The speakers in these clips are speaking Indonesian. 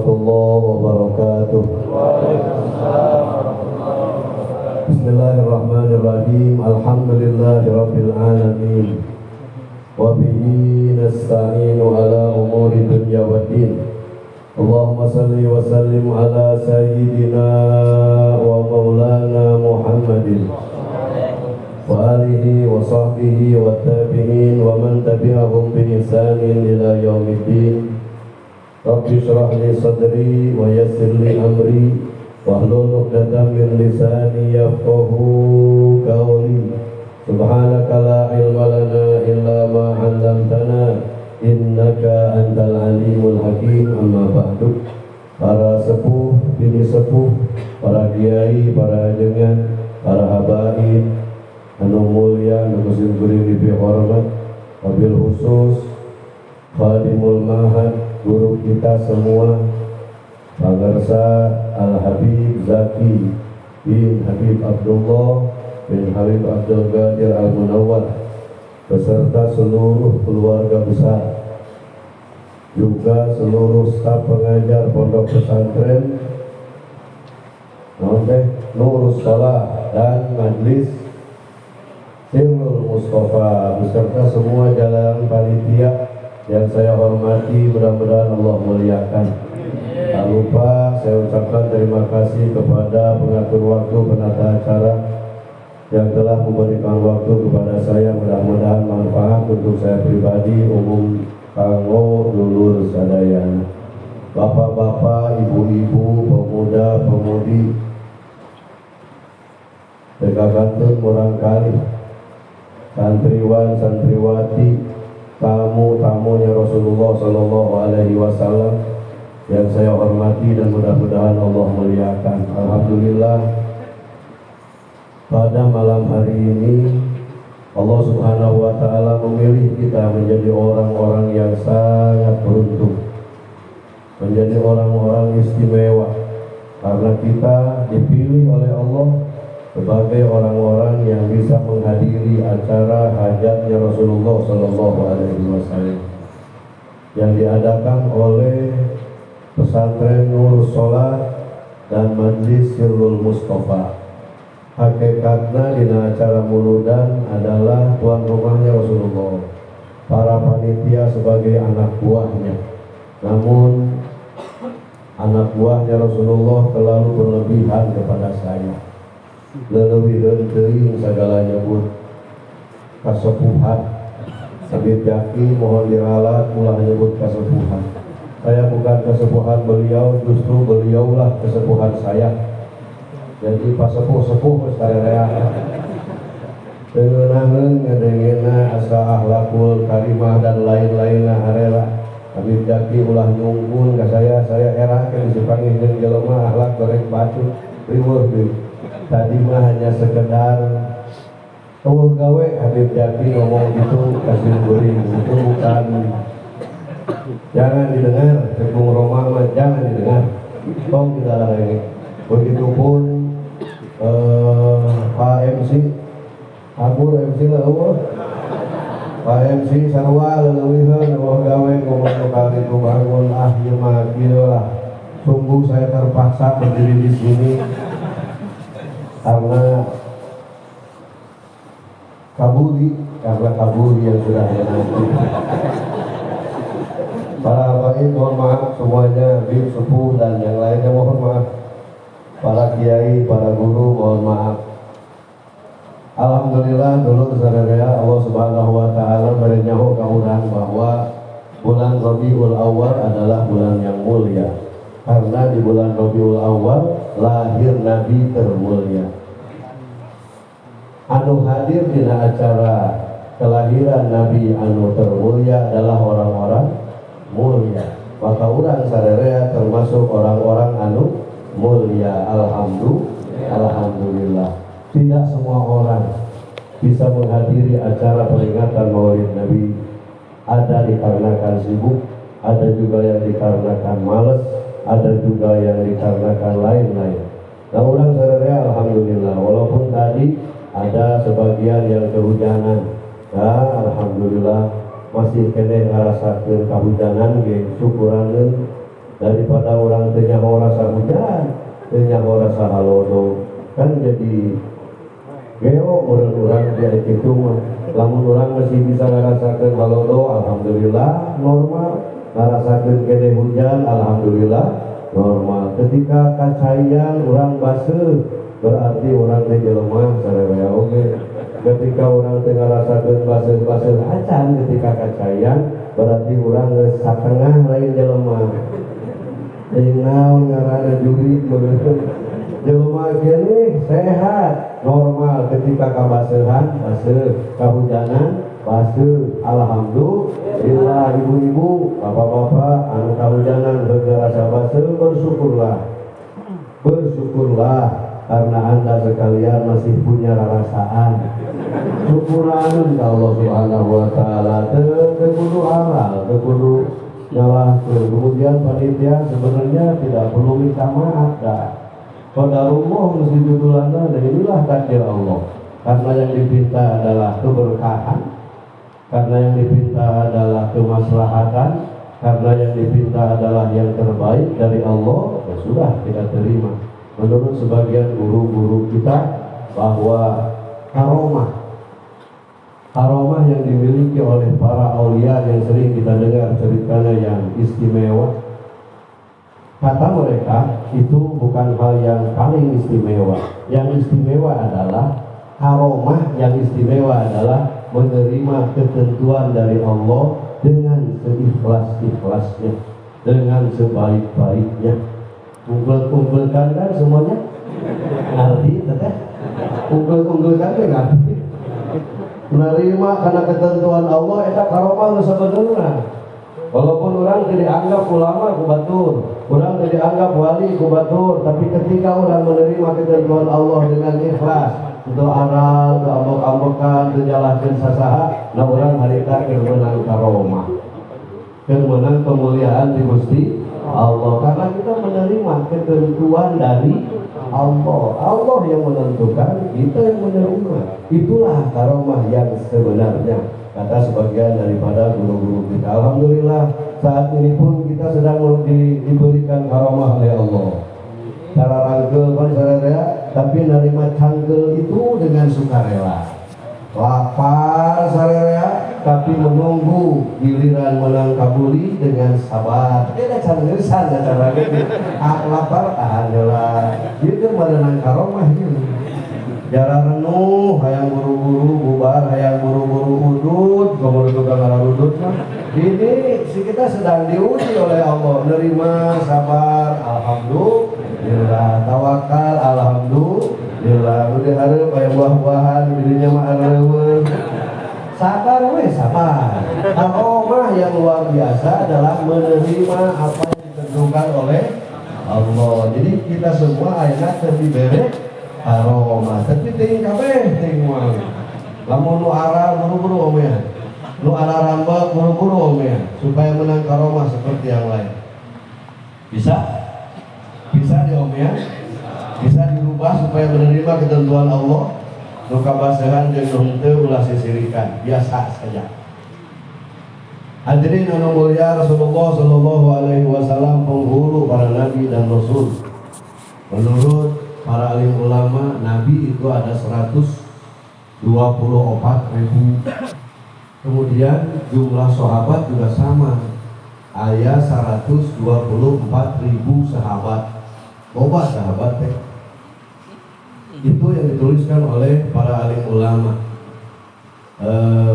warahmatullahi wabarakatuh. Bismillahirrahmanirrahim. Alhamdulillahirabbil alamin. Wa bihi nasta'inu ala umuri dunya waddin. Allahumma salli wa sallim ala sayyidina wa maulana Muhammadin wa alihi wa sahbihi wa tabi'in wa man tabi'ahum bi ihsanin ila yaumiddin. Rabbi shrah li sadri wa yassir li amri wahlul 'uqdatam min lisani yafqahu qawli. Subhanaka la ilma lana illa ma 'allamtana innaka antal alimul hakim. Amma ba'du. Para sepuh, bini sepuh, para kiai, para ajengan, para habaib anu mulia, anu kusim kuring dihormat, wabil khusus khadimul mahad, guru kita semua, Pangarsa Al-Habib Zaki bin Habib Abdullah bin Habib Abdul Qadir Al-Munawwar, beserta seluruh keluarga besar, juga seluruh staf pengajar pondok pesantren Nurus Shalah dan Majlis Sirrul Mustafa, beserta semua jajaran panitia yang saya hormati. Mudah-mudahan Allah muliakan. Tak lupa saya ucapkan terima kasih kepada pengatur waktu, penata acara yang telah memberikan waktu kepada saya. Mudah-mudahan manfaat untuk saya pribadi, umum kanggo dulur sadayana, bapak-bapak, ibu-ibu, pemuda, pemudi, tegakantun murangkali, santriwan, santriwati, tamu-tamunya Rasulullah Sallallahu Alaihi Wasallam yang saya hormati dan mudah-mudahan Allah muliakan. Alhamdulillah, pada malam hari ini Allah Subhanahu wa Ta'ala memilih kita menjadi orang-orang yang sangat beruntung, menjadi orang-orang istimewa, karena kita dipilih oleh Allah sebagai orang-orang yang bisa menghadiri acara hajatnya Rasulullah Sallallahu Alaihi Wasallam yang diadakan oleh pesantren Nurus Shalah dan Majlis Sirrul Mustafa. Hakikatnya di acara muludan adalah tuan rumahnya Rasulullah, para panitia sebagai anak buahnya. Namun anak buahnya Rasulullah terlalu berlebihan kepada saya, lelewihan teuing segala nyebut kasepuhan. Habib Jaki mohon diralat ulah nyebut kasepuhan. Saya bukan kesepuhan beliau, justru beliaulah kesepuhan saya. Jadi pas sepuh-sepuh saya tengenangan ngedengena asa akhlakul karimah dan lain-lainnya harela. Habib Jaki ulah nyungkun ke saya era kan dipanggil jeung jelema akhlak goreng batu riweuh deui. Tadi mah hanya sekedar eueuh gawe. Habib Jaki ngomong gitu kasih guring, itu bukan, jangan didengar. Kebung Roma mah jangan didengar, tong tidak lagi. Begitupun Pak MC Abur MC lah, Pak MC sarua leuweuheun eueuh gawe ngomong kali itu bangun ieu mah kieu lah. Sungguh saya terpaksa berdiri di sini karena kaburi yang sudah ada nanti. Para habaib mohon maaf semuanya, bib sepuh dan yang lainnya mohon maaf. Para kiai, para guru mohon maaf. Alhamdulillah dulu sadaya Allah Subhanahu wa Ta'ala merenyahu ka urang bahwa bulan Rabiul Awal adalah bulan yang mulia, karena di bulan Rabiul Awal lahir Nabi termulia. Anu hadir di acara kelahiran Nabi anu termulia adalah orang-orang mulia. Maka urang sadaya termasuk orang-orang anu mulia. Alhamdulillah. Tidak semua orang bisa menghadiri acara peringatan Maulid Nabi. Ada dikarenakan sibuk, ada juga yang dikarenakan malas, ada juga yang dikarenakan lain-lain. Nah, orang sadaya alhamdulillah, walaupun tadi ada sebagian yang kehujanan, nah alhamdulillah masih kene ngarasakeun kahujanan ge syukuraneun daripada orang teu nyaho rasa hujan, teu nyaho rasa halodo. Kan jadi geo urang-urang dia kitu mah. Lamun urang masih bisa ngarasakeun halodo, alhamdulillah normal. Ngarasakeun kene hujan, alhamdulillah normal. Ketika kacayan urang baseuh, berarti orang teh jelema sarerea oge. Ketika orang teh ngarasakeun baseuh-baseuh acan ketika kacayan, berarti urang geus satengah lain jelema. Jeung naon ngaranna jurig beuneu. Jelema kene sehat, normal ketika kabaseuhan, baseuh, kahujanan, baseuh. Alhamdulillah ibu-ibu, bapak-bapak anu kahujanan keur rasa baseuh bersyukurlah. Bersyukurlah karena Anda sekalian masih punya rarasaan. Syukuran ka Allah Subhanahu wa taala. Teu kudu halal, teu kudu nyalahkeun. Kemudian panitia sebenarnya tidak perlu minta maaf dah. Qadarullah mesti judulana, dan inilah takdir Allah. Karena yang dipinta adalah keberkahan, karena yang dipinta adalah kemaslahatan, karena yang dipinta adalah yang terbaik dari Allah, ya sudah kita terima. Menurut sebagian guru-guru kita bahwa karomah yang dimiliki oleh para aulia yang sering kita dengar ceritanya yang istimewa, kata mereka itu bukan hal yang paling istimewa. Yang istimewa adalah karomah, yang istimewa adalah menerima ketentuan dari Allah dengan seikhlas-ikhlasnya, dengan sebaik-baiknya. Kumpul-kumpulkan kan semuanya ngerti teteh, kumpul-kumpulkan kan ngerti. Menerima karena ketentuan Allah eta karomah sebenarnya. Walaupun orang tidak dianggap ulama kubatur, orang tidak dianggap wali kubatur, tapi ketika orang menerima ketentuan Allah dengan ikhlas, itu aral, itu ambok-ambokan, itu nyalahkeun sasaha, nah orang harita keur meunang karomah, keur meunang kemuliaan di Gusti Allah, karena kita menerima ketentuan dari Allah. Allah yang menentukan, kita yang menerima. Itulah karomah yang sebenarnya, kata sebagian daripada guru-guru kita. Alhamdulillah saat ini pun kita sedang diberikan karomah oleh Allah. Cara rangkel kan saudara, tapi menerima cangkel itu dengan sukarela. Lapar saudara, tapi menunggu giliran menang kabuli dengan sabar. Ada canggesan cara gitu. Lapar tahan heula. Itu merenang karomah ini. Jara renuh, hayang buru-buru bubar, hayang buru-buru udut, kemudian juga ngalah udut mah. Ini si kita sedang diuji oleh Allah. Nerima, sabar, alhamdulillah. Tawakal, alhamdulillah. Udah hareup aya buah-buahan, dirinya mah areuweung. Sabar we, sabar. Karomah yang luar biasa adalah menerima apa yang ditentukan oleh Allah. Jadi kita semua ayeuna teu dibere karomah, tapi ting kabeh ting moal. Lamun nu arah buru-buru omean, nu arah rambak buru-buru omean, supaya menang karomah seperti yang lain. Bisa? Bisa diomean? Bisa dirubah supaya menerima ketentuan Allah. Nu kabasehan jeung nu teu ulah sisirikan, biasa saja. Hadirin anu mulia, Rasulullah sallallahu alaihi wasallam penghulu para nabi dan rasul. Menurut para alim ulama, nabi itu ada 124.000. Kemudian jumlah sahabat juga sama, aya 124.000 sahabat. Loba sahabat teh. Itu yang dituliskan oleh para alim ulama.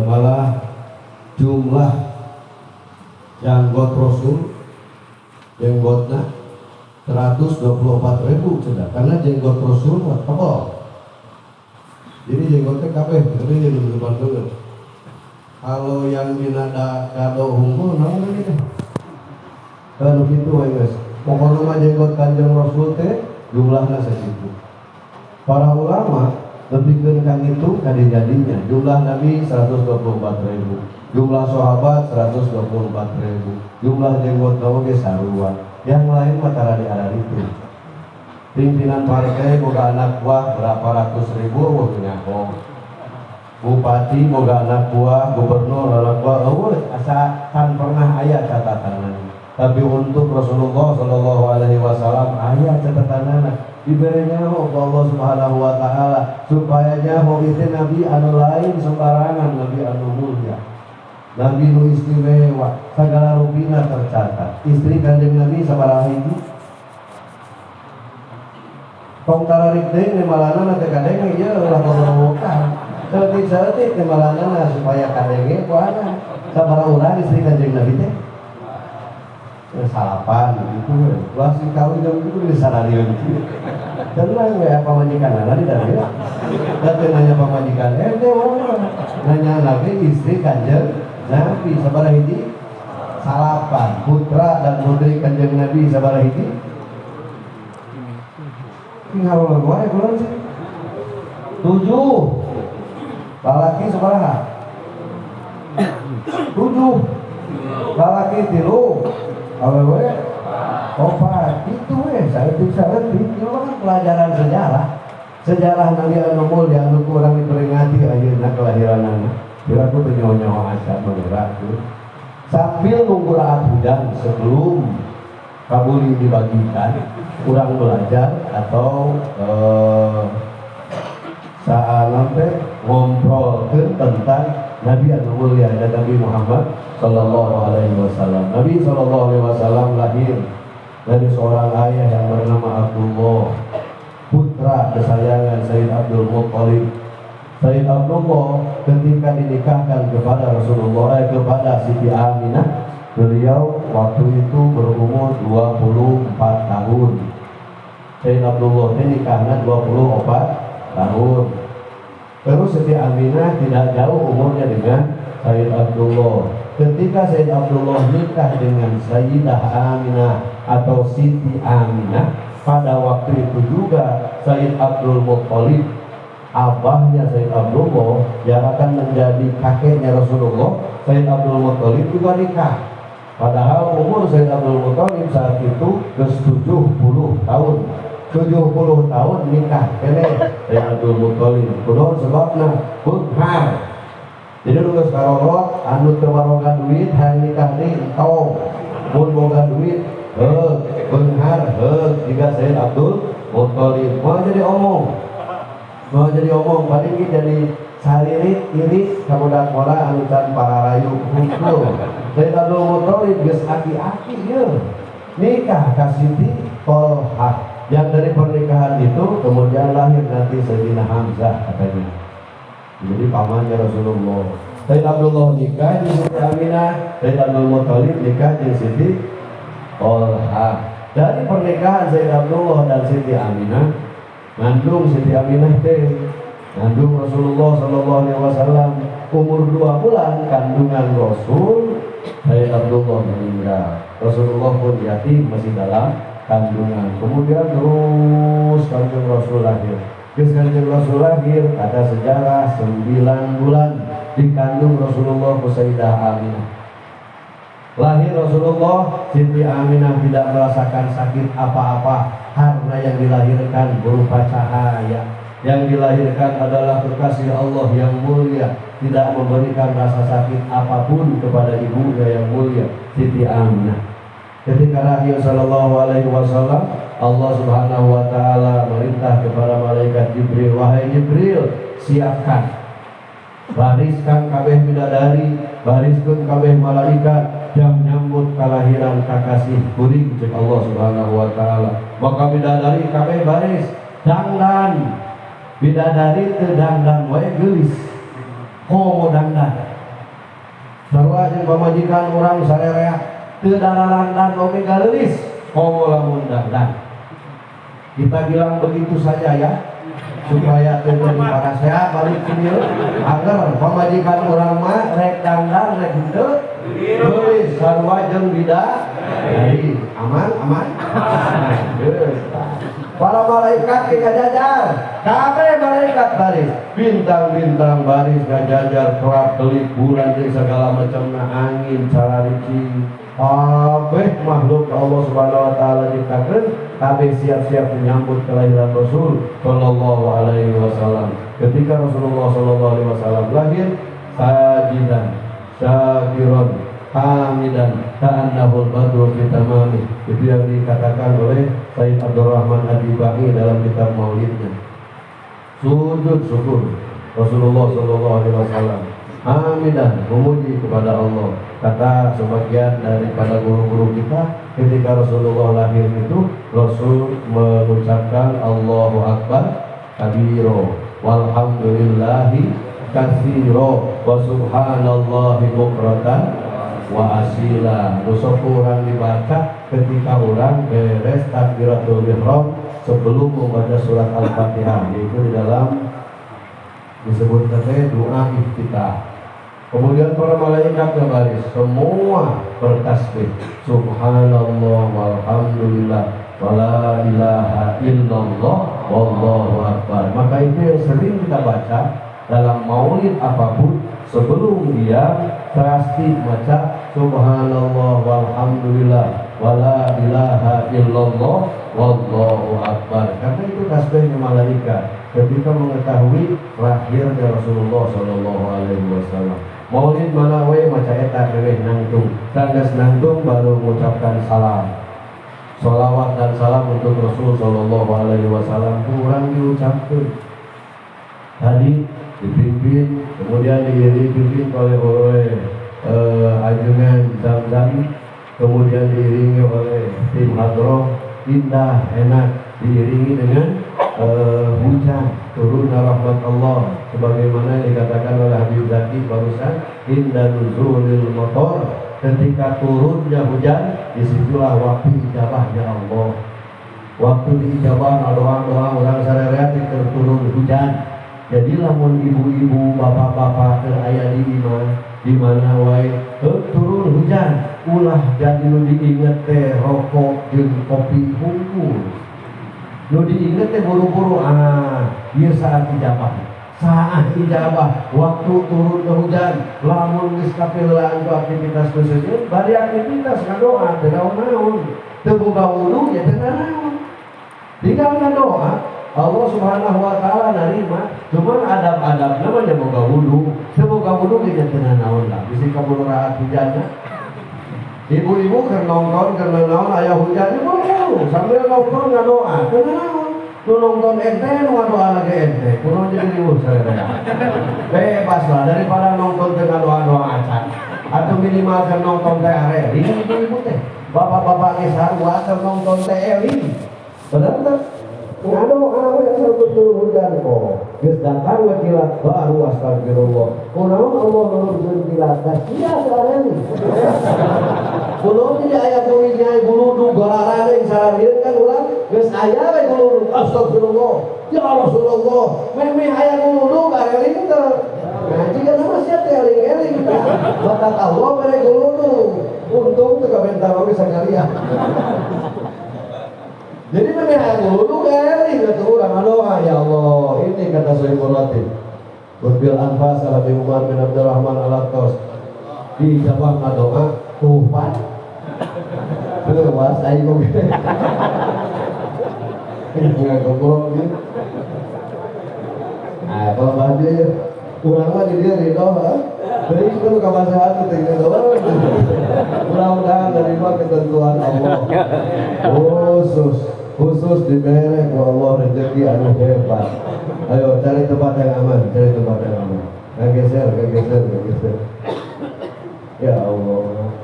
Malah jumlah janggot Rasul, jenggotna 124.000 cenah, karena jenggot Rasul mah tebal. Jadi jenggotnya kabeh ini jadi depan dulu. Kalau yang minada kado unggul naon gitu. Kalau gitu we guys. Pokoknya mah jenggot Kanjeng Rasul teh jumlahna sakitu. Para ulama lebihkeun ka itu kadijadinya. Jumlah Nabi 124.000. Jumlah sahabat 124.000. Jumlah jenggot oge sarua. Yang lain mah tara diarah itu. Pimpinan partai boga anak buah berapa ratus ribu punya kong. Bupati boga anak buah, gubernur anak buah, asa kan pernah aya catatan. Tapi untuk Rasulullah Shallallahu Alaihi Wasallam ayat catatanana diberinya Allah Subhanahu Wa Taala supaya nyaho itu Nabi anu lain sembarangan, Nabi anu mulia, Nabi nu istimewa, segala rupina tercatat. Istri kanjeng Nabi sabaraha hiji? Tong tararik deui malana teh kadenge ieu ulah bobogokan. Seutik-seutik teh malana supaya kadenge kuana. Sabaraha urang istri kanjeng Nabi teh? Salapan gitu, langsung kawin jam itu di salarian gitu. Tenang ya pamajikan anak di dalam. Tapi nanya pamajikan, nanya Nabi istri kanjeng Nabi sabaraha hiji? Salapan. Putra dan putri kanjeng Nabi sabaraha hiji? Tinggal wae kula sih. 7. Lalaki sabaraha? 7. Lalaki 3. Awewe, opat itu saya itu kan pelajaran sejarah Nabi anu mulia anu kurang diperingati ayeuna kelahiranana. Kira tuh nyawa asa mengerak tuh. Sambil nunggu raat hujan sebelum kabuli dibagikan, kurang belajar atau saat nanti ngobrol tentang Nabi anu mulia dan Nabi Muhammad Sallallahu Alaihi Wasallam. Nabi Sallallahu Alaihi Wasallam lahir dari seorang ayah yang bernama Abdullah, putra kesayangan Sayyid Abdul Muttalib. Sayyid Abdullah ketika dinikahkan kepada Rasulullah kepada Siti Aminah, beliau waktu itu berumur 24 tahun. Sayyid Abdullah nikahnya 24 tahun. Terus Siti Aminah tidak jauh umurnya dengan Sayyid Abdullah. Ketika Sayyid Abdullah nikah dengan Sayyidah Aminah atau Siti Aminah, pada waktu itu juga Sayyid Abdul Muttalib, abahnya Sayyid Abdullah yang akan menjadi kakeknya Rasulullah, Sayyid Abdul Muttalib juga nikah. Padahal umur Sayyid Abdul Muttalib saat itu ke 70 tahun. 70 tahun nikah kene Sayyid Abdul Muttalib. Kunaon sebabna? Bukhar. Jadi lu geus karorot anu teu baroga duit hayang nikah deui entong. Mun boga duit beunghar jiga Sayyid Abdul Muttalib. Mau jadi omong paling ki jadi saririt iri ka budak bola anu can pararayu hungkul. Sayyid Abdul Muttalib geus aki-aki ieu. Nikah ka Siti Tolhah. Yang dari pernikahan itu kemudian lahir nanti Sayyidina Hamzah katanya. Jadi pamannya Rasulullah. Sayyid Abdullah nikah di Siti Aminah, Sayyid Abdul Muttalib nikah di Siti Tolhah. Dari pernikahan Sayyid Abdullah dan Siti Aminah, ngandung Siti Aminah ngandung Rasulullah Sallallahu Alaihi Wasallam umur 2 bulan kandungan Rasul. Sayyid Abdullah meninggal. Rasulullah pun yatim masih dalam kandungan. Kemudian terus kanjeng Rasul lahir. Kanjeng Rasul lahir, kata sejarah 9 bulan dikandung Rasulullah ke Sayyidah Aminah. Lahir Rasulullah, Siti Aminah tidak merasakan sakit apa-apa karena yang dilahirkan berupa cahaya. Yang dilahirkan adalah kekasih Allah yang mulia, tidak memberikan rasa sakit apapun kepada ibunya yang mulia, Siti Aminah. Ketika Nabi Sallallahu Alaihi Wasallam, Allah Subhanahu Wa Taala merintah kepada malaikat Jibril, wahai Jibril, siapkan, bariskan kabeh bidadari, bariskan kabeh malaikat yang menyambut kelahiran kakasih kuring cek Allah Subhanahu Wa Taala. Maka bidadari kabeh baris, dangdan, bidadari teu dangdan wae geulis, komo dangdan. Sarua jeung pamajikan urang sarerea teu daralandan oge galelis, komo lamun dangdan. Kita bilang begitu saja ya, supaya terjadi parasehat balik ke dia agar pemajikan orang mah rek dangdan rek henteu geulis sarua jeung bidadari aman. Para malaikat kajajar, kabeh malaikat baris, bintang-bintang baris kajajar, kelap kelip bulan jeung segala macamna angin carariki. Kabeh makhluk Allah Subhanahu Wa Taala ciptakeun, kabeh siap-siap menyambut kelahiran Rasul Sallallahu Alaihi Wasallam. Ketika Rasulullah Sallallahu Alaihi Wasallam lahir, sajidan, syakiron, hamidan ka'annahul badru fi tamamih. Itu yang dikatakan oleh Sayyid Abdurrahman Ad-Dibahi dalam kitab Maulidnya. Sujud syukur Rasulullah sallallahu alaihi wasallam, hamidan, memuji kepada Allah. Kata sebagian daripada guru-guru kita, ketika Rasulullah lahir itu Rasul mengucapkan Allahu Akbar kabiro walhamdulillahi katsiro wa subhanallahi bukratan wa asila. Dosa kurang dibaca ketika orang beres takbiratul ihram sebelum membaca surat Al-Fatihah, yaitu di dalam disebut doa iftitah. Kemudian para malaikat berbaris semua bertasbih subhanallah walhamdulillah wala ilaha illallah wallahu akbar. Maka itu yang sering kita baca dalam maulid apapun, sebelum dia pasti baca subhanallah walhamdulillah wala ilaha illallah wallahu akbar. Karena itu tasbihnya malaikat ketika mengetahui lahirnya Rasulullah sallallahu alaihi wasallam. Maulid mana we maca eta keueh nangtung, sanggeus nangtung baru mengucapkan salam. Sholawat dan salam untuk Rasul sallallahu alaihi wasallam kurang diucapkan. Tadi dipimpin, kemudian dipimpin oleh ajungan Zam-Zam, kemudian diiringi oleh tim hadroh, indah, enak, diiringi dengan hujan, turun rahmat Allah, sebagaimana dikatakan oleh Habib Zaki barusan, inda nuzulil motor, ketika turunnya hujan, disitulah waktu ijabahnya Allah. Waktu diijabah doa-doa orang sarerea turun hujan. Jadi lamun ibu-ibu, bapak-bapak teraya di iman, di mana wae turun hujan, ulah jadi nu diinget teh rokok jeung kopi hungkul. Nu diinget teh buru-buru ieu saat ijabah. Saat ijabah waktu turun ke hujan, lamun geus kapieulaan ku aktivitas khususnya, bari aktivitas ngadoa teu naon-naon. Teu boga wudu ya teu naon. Tinggal ngadoa, Allah Subhanahu wa taala narima. Cuman adab-adab namanya boga wudu. Teu boga wudu ge teu naon lah. Bisi kaburu raat hujanna. Ibu-ibu keur nongkrong keur naon aya hujan ibu sambil nongkrong ngadoa teu naon. Nu nonton ente nu ngadoa lagi ente. Kunaon jadi riweuh sarerea. Bebas lah daripada nonton teu ngadoa-doa acan. Atau minimal keur nonton teh are. Ibu-ibu teh. Bapak-bapak ge sarua keur nonton teh eling. Bener teh? Ngadoa we sabut turun hujan kok. Geus datang we kilat baru astagfirullah. Kunaon Allah nurunkeun kilat? Sia sareng. Kunaon jadi aya kulinya buludu gorarana yang sararieun kan ulang geus aya we buludu astagfirullah. Ya Rasulullah, meh aya buludu gareling teh. Nah, jika nama sia teh eling-eling tah. Batak Allah mere buludu. Untung teu kabentar we sakalian. Jadi memang dulu kali kata orang doa ya Allah ini kata Sohibul Latif Berbil Anfas Alabi Umar bin Abdurrahman Al-Attos di jawab doa tuhan lewas ayo gitu nggak keburuk gitu. Nah kalau bahasa kurang mah dia ridho jadi itu kan kebasahan itu tinggal doa mudah-mudahan menerima ketentuan Allah khusus diberi ku Allah rezeki anu hebat. Ayo cari tempat yang aman, cari tempat yang aman. Geser. Ya Allah.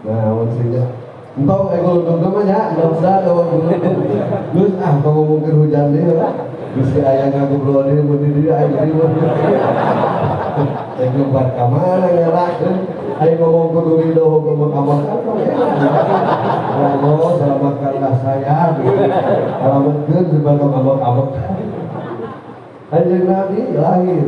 Nah, maksudnya entong ego duduk ya, mudah-mudahan kalau duduk. Terus kalau mungkin hujan dia, bisa ayah ngagobrol dia berdiri ayah diri. Saya buat kamar ya lah. Ayo ngomong ke duri doh ngomong apa? Allah selamatkanlah saya. Alamatkan sebagai abok-abok. Kanjeng Nabi lahir.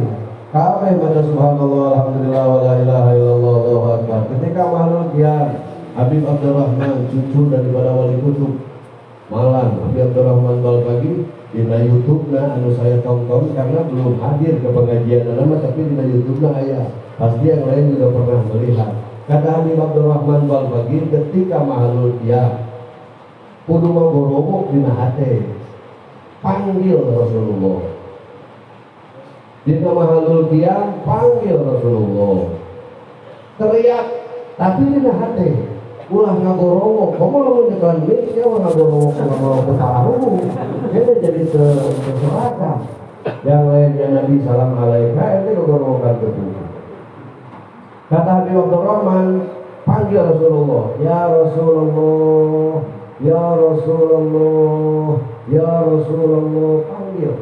Kabeh baca subhanallah alhamdulillah wa la ilaha illallah Allahu akbar. Ketika makhluk yang Habib Abdurrahman cucu daripada Wali Kutub Malang, Habib Abdurrahman Balbagi di YouTube-na anu saya tonton karena belum hadir ke pengajian nama tapi di YouTube-na aya. Pasti yang lain juga pernah melihat. Kata Habib Abdurrahman Balbagi ketika makhluk dia kudu mangborobok dina hate panggil Rasulullah. Dina makhluk dia panggil Rasulullah. teriak, tapi ini hati ulah ngagorowo, kamu lamun nyekelan mix ya ngagorowo ketahu, ini jadi seragam. Yang lainnya Nabi salam alaika itu ngagorowo kan betul. Kata Habib Abdurrahman, panggil Rasulullah, ya Rasulullah, ya Rasulullah, ya Rasulullah, panggil.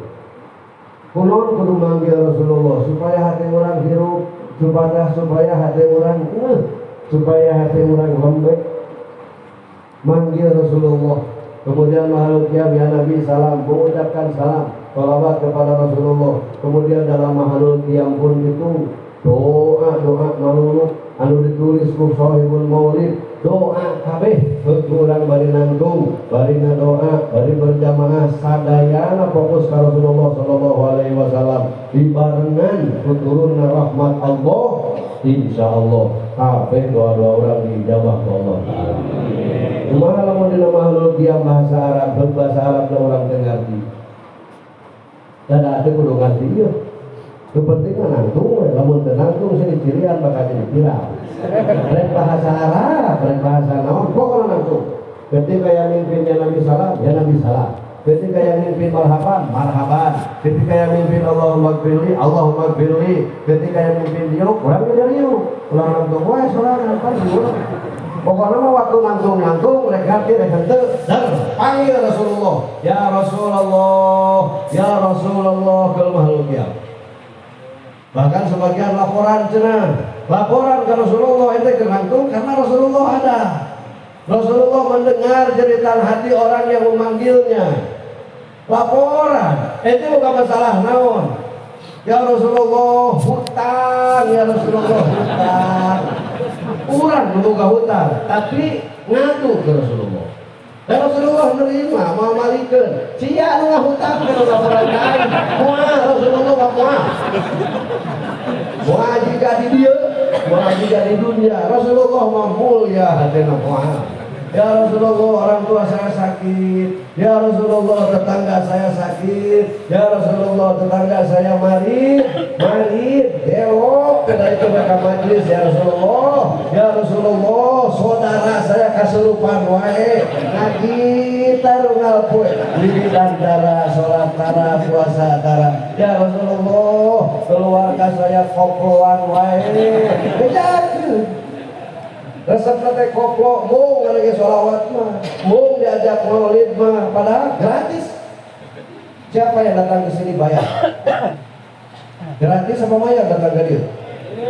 Kulon kudu manggil Rasulullah supaya hati orang hirup, supaya hati orang supaya hati orang lembek. Manggil Rasulullah. Kemudian makhluk ya Nabi salam, mengucapkan salam, salawat kepada Rasulullah. Kemudian dalam makhluk qiyam pun itu doa maluluk anu ditulis ku sahibul maulid, doa kabeh urang bari nangtung, bari doa, bari berjamaah sadayana fokus ka Rasulullah sallallahu alaihi wasallam dibarengan turunna rahmat Allah, insyaallah kabeh doa-doa urang diijabah ku Allah taala. Kumaha lamun dina makhluk dia bahasa Arab, bahasa Arab da urang teu ngarti. Da teu kudu ngarti ieu. Kepentingan nangtung, lamun teu nangtung sini cirian bakal jadi viral. Rek bahasa Arab, rek bahasa naon, pokokna nangtung. Ketika yang mimpinnya Nabi salam, ya Nabi salam. Ketika yang mimpin marhaban, marhaban. Ketika yang mimpin Allahumma gfirli, Allahumma gfirli. Ketika yang mimpin riuk, urang jadi riuk. Ulang nangtung, wah sorangan apa sih? Pokoknya mah waktu nangtung rek ngarti rek henteu, dar panggil Rasulullah, ya Rasulullah, ya Rasulullah kal makhluk ya. Bahkan sebagian laporan cenah, laporan ke Rasulullah itu kegantung karena Rasulullah ada. Rasulullah mendengar jeritan hati orang yang memanggilnya. Laporan, itu bukan masalah naon. Ya Rasulullah hutang, ya Rasulullah hutang. Urang membuka hutang, tapi ngadu ke Rasulullah. Dan Rasulullah menerima, mau malikeun. Sia nu ngahutang kana laporan lain. Moal Rasulullah moal. Moal jika di dieu, moal jika di dunia. Rasulullah mah mulia hatena moal. Ya Rasulullah orang tua saya sakit, ya Rasulullah tetangga saya sakit, ya Rasulullah tetangga saya marid, gelok dari itu mereka majlis, ya Rasulullah, ya Rasulullah saudara saya kesurupan wae, ngaji tarungal poe, wiridan dara, sholat dara, puasa dara, ya Rasulullah keluarga saya koploan wae, beda. Resep teh koplo, mung lagi sholawat mah, mung diajak maulid mah, padahal gratis. Siapa yang datang ke sini bayar? Gratis apa bayar datang ke dia?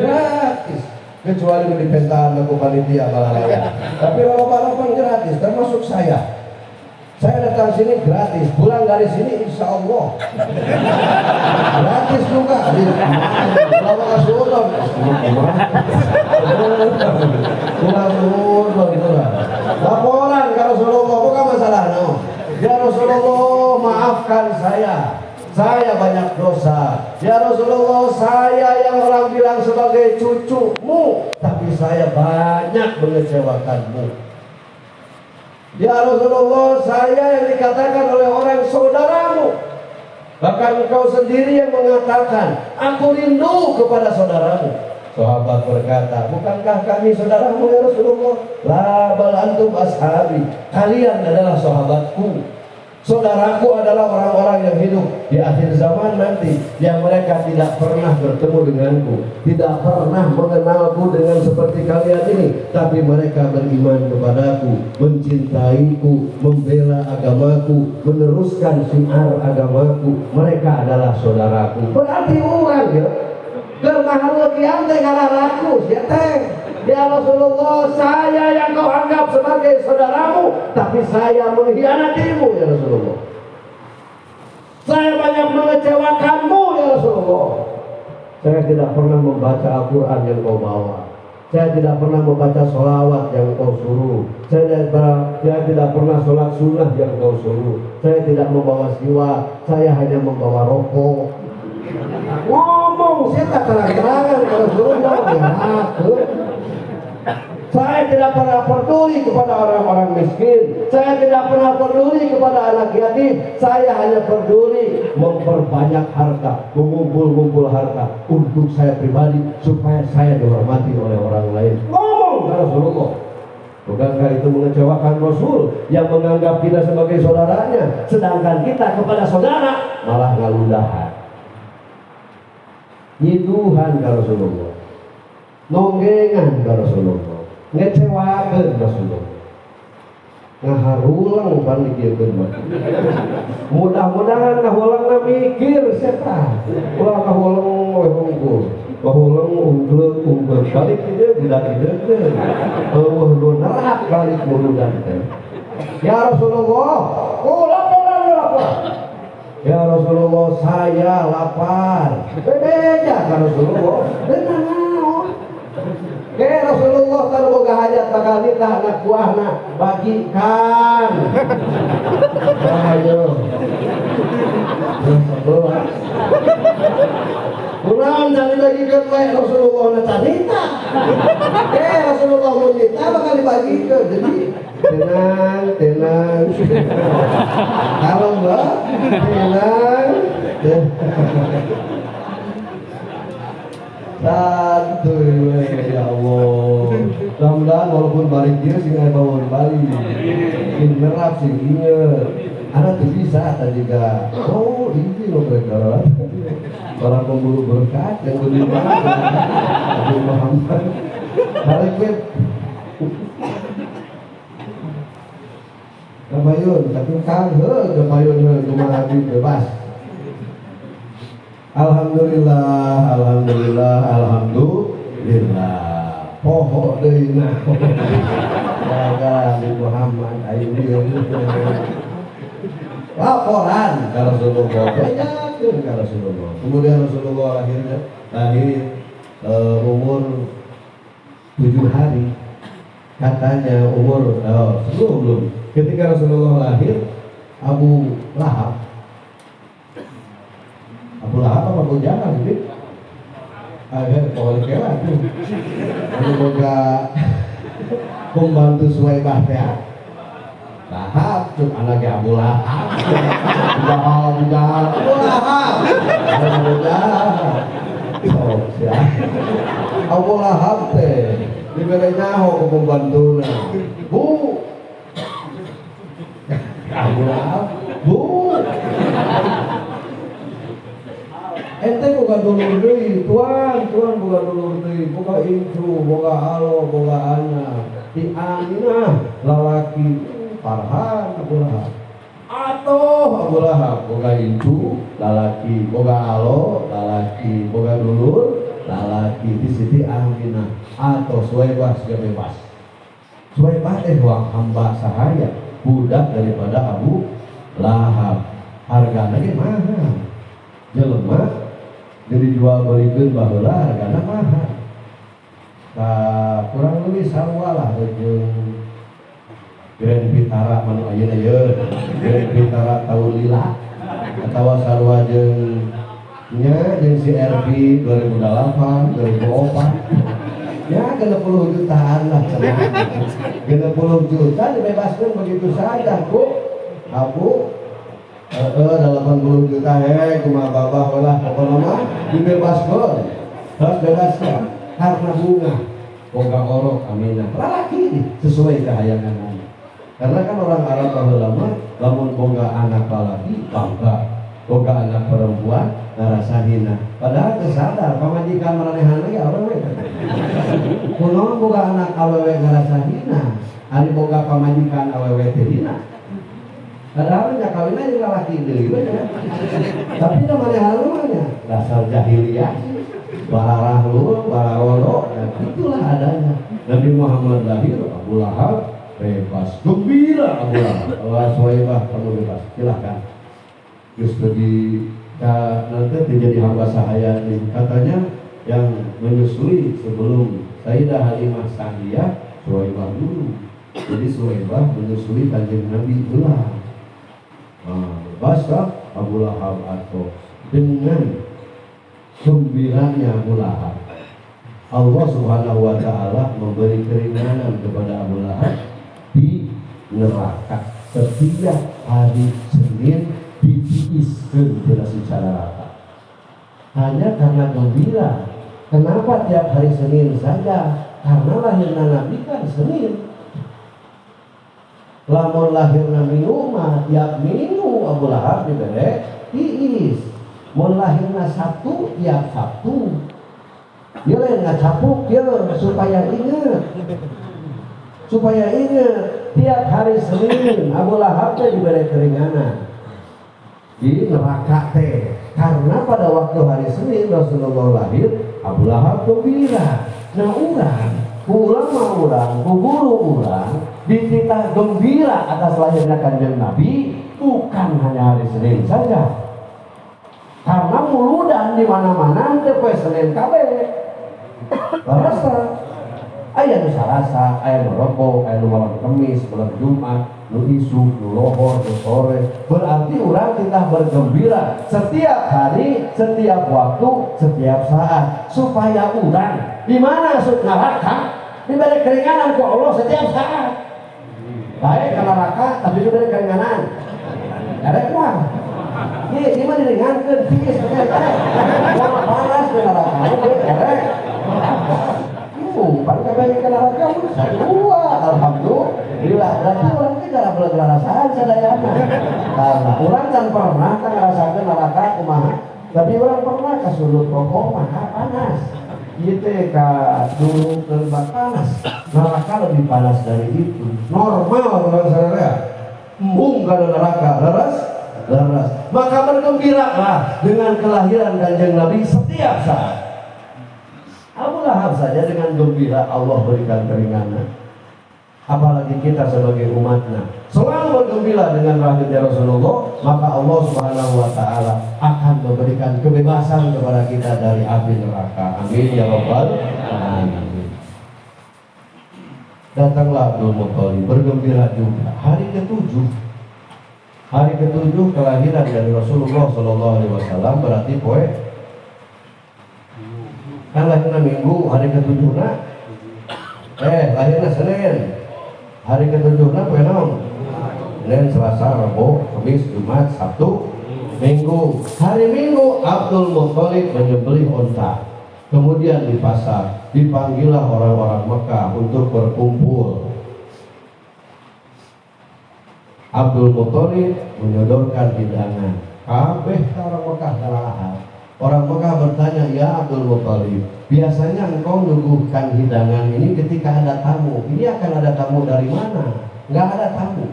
Gratis. Kecuali di pentaan aku panitia balalaya. Tapi balapan gratis, termasuk saya. Saya datang sini gratis, pulang dari sini insya Allah gratis juga. Lama kasurun, pulang turun gitu lah. Laporan ke Rasulullah, bukan masalah no. Ya Rasulullah maafkan saya banyak dosa. Ya Rasulullah saya yang orang bilang sebagai cucumu, tapi saya banyak mengecewakanmu. Ya Rasulullah saya yang dikatakan oleh orang saudaramu, bahkan engkau sendiri yang mengatakan aku rindu kepada saudaramu. Sahabat berkata, bukankah kami saudaramu ya Rasulullah? La bal antum ashabi, kalian adalah sahabatku. Saudaraku adalah orang-orang yang hidup di akhir zaman nanti, yang mereka tidak pernah bertemu denganku, tidak pernah mengenalku dengan seperti kalian ini, tapi mereka beriman kepadaku, mencintaiku, membela agamaku, meneruskan syiar agamaku. Mereka adalah saudaraku. Berarti orang ya bermahal kiam teh ngararaku ya teh. Ya Rasulullah, saya yang kau anggap sebagai saudaramu, tapi saya mengkhianatimu ya Rasulullah. Saya banyak mengecewakanmu ya Rasulullah. Saya tidak pernah membaca Al-Quran yang kau bawa. Saya tidak pernah membaca sholawat yang kau suruh. Saya tidak pernah sholat sunnah yang kau suruh. Saya tidak membawa siwak. Saya hanya membawa rokok. Ngomong, saya tak terang-terangan ke Rasulullah. Saya tidak pernah peduli kepada orang-orang miskin. Saya tidak pernah peduli kepada anak yatim. Saya hanya peduli memperbanyak harta, mengumpul-ngumpul harta untuk saya pribadi supaya saya dihormati oleh orang lain. Ngomong Rasulullah. Bukankah itu mengecewakan Rasul yang menganggap kita sebagai saudaranya, sedangkan kita kepada saudara malah ngalundahan. Nyiduhan ka Rasulullah, nonggengan ka Rasulullah, ngecewakeun Rasulullah, ngaharulang pandikieukeun mah. Mudah-mudahan kahulang mikir setan, ulah kahulang we hungkul, kahulang ungkul balik kieu tidak kideun, eueuh nerak balik muludan teh. Ya Rasulullah, ulah lapar. Ya Rasulullah, saya lapar. Bebeja ka Rasulullah, beunang naon? Ke Rasulullah kalau boga hajat bakal nikah anak buahna bagikan. Ayo. Kurang jadi bagikan we Rasulullah na carita. Ke Rasulullah mau nyita bakal dibagikan. Jadi tenang. Kalau enggak, tenang. Santuy ya Allah. Mudah-mudahan walaupun balik dia sih nggak bawa balik. Ini merap sih inget. Anak tuh bisa tadi juga. Oh ini loh mereka. Orang pemburu berkat yang berlimpah. Abu Muhammad. Balik web. Gamayun, tapi kang gamayun kumaha bebas. Alhamdulillah. Poho deui na. Jaga Nabi Muhammad ayo dia. Laporan ka Rasulullah, banyakeun ka Rasulullah. Kemudian Rasulullah lahir umur 7 hari. Katanya umur belum. Ketika Rasulullah lahir, Abu Lahab apa Abu Jahal gitu? Pokoknya kela tuh. Semoga pembantu Suwaibah teh. Lahab, tuh anaknya Abu Lahab. Abu Jahal. Abu Lahab teh diberi nyaho ke pembantuna. Bu. Abu Lahab, Bu. Ente boga dulur deui, tuan boga dulur deui, boga incu, boga alo, boga anak. Di Aminah lalaki Farhan Abu Lahab. Atoh Abu Lahab boga incu, lalaki, boga alo, lalaki, boga dulur, lalaki di Siti Aminah. Atau Suwaibah sudah bebas. Suwaibah hamba sahaya, budak daripada Abu Lahab. Harganya mahal. Jelema jadi jual belikan baheula hargana mahal. Kurang lebih sarua lah jeung Grand Vitara manu ayeuna ye. Grand Vitara tahun lila atawa sarua jeung jeung si RV 2008, 2004. Ya 60 jutaan lah cenah. 60 juta dibebaskan begitu saja, Bu. Abu 80 juta kumaha babah lah pokoknya dibebaskan. Harus bebaskan karena bunga boga orok aminah lalaki sesuai kehayangan. Karena kan orang Arab baheula mah lamun boga anak lalaki bangga, boga anak perempuan ngarasa hina. Padahal kesadar pamajikan maranehan lagi awewe. Kunaon boga anak awewe ngarasa hina, ari boga pamajikan awewe teh hina. Padahal nya kawinna jeung lalaki deui we. Tapi namanya halumanya dasar jahiliyah. Bararah lu, bararolo, dan itulah adanya. Nabi Muhammad lahir, Abu Lahab bebas, gembira Abu Lahab. Allah Suwaibah kamu bebas, silahkan. Justru nanti terjadi hamba sahaya nih. Katanya yang menyusui sebelum Sayyidah Halimah Sa'diyah Suwaibah dulu. Jadi Suwaibah menyusui kanjeng Nabi ulang. Bebas Abu Lahab atau dengan gembiranya Abu Lahab. Allah Subhanahu wa Ta'ala memberi keringanan kepada Abu Lahab di neraka. Setiap hari Senin ditiiskeun secara rata. Hanya karena gembira. Kenapa tiap hari Senin saja? Karena lahirna Nabi kan Senin. Lamun lahirna minggu mah tiap minggu Abu Lahab dibere tiis. Mun lahirna Sabtu tiap Sabtu. Dia lain ngacapuk ya supaya ingat tiap hari Senin Abu Lahab diberi keringanan di neraka teh. Karena pada waktu hari Senin Rasulullah lahir, Abu Lahab gembira. Nah urang guru dititah gembira atas lahirnya Kanjeng Nabi, bukan hanya hari Senin saja. Karena muludan di mana-mana teu poe Senin kabeh. Larasa aya nu Salasa, aya nu Rebo, aya nu malam Kamis, malam Jumat, nu Isu, nu Lohor, nu sore. Berarti urang kita bergembira setiap hari, setiap waktu, setiap saat, supaya urang di mana asup neraka diberi keringanan ku Allah setiap saat. Baik ke neraka tapi diberi keringanan. Erek mah. Ini mah diringankeun tiis mau panas di neraka. Erek. Pan kabeh ke neraka dua. Alhamdulillah. Berarti urang teh gara belerasaan sadayana. Karena urang kan pernah ngarasakeun neraka kumaha. Tapi urang pernah ka sudut rokok mah panas. Ieu teh ka dulu terbak panas. Neraka lebih panas dari itu. Normal urang sadaya. Embung ka neraka leres. Maka bergembiralah dengan kelahiran Kanjeng Nabi setiap saat. Abu Lahab saja dengan gembira Allah berikan keringanan. Apalagi kita sebagai umatnya selalu bergembira dengan lahirnya Rasulullah, maka Allah Subhanahu wa Ta'ala akan memberikan kebebasan kepada kita dari api neraka. Amin ya rabbal alamin. Datanglah Abdul Muthalib bergembira juga. Hari ke-7 kelahiran dari Rasulullah Sallallahu Alaihi Wasallam, berarti poe kan lahirnya Minggu, hari ke-7 lahirnya Senin, hari ke-7 poe naon? Senin, Selasa, Rabu, Kamis, Jumat, Sabtu, Minggu. Hari Minggu Abdul Muthalib menyembelih unta, kemudian di pasar dipanggillah orang-orang Mekah untuk berkumpul. Abdul Muthalib menyodorkan hidangan. Kabeh orang Mekah kalahar. Orang Mekah bertanya, ya Abdul Muthalib, biasanya engkau menyuguhkan hidangan ini ketika ada tamu. Ini akan ada tamu dari mana? Nggak ada tamu.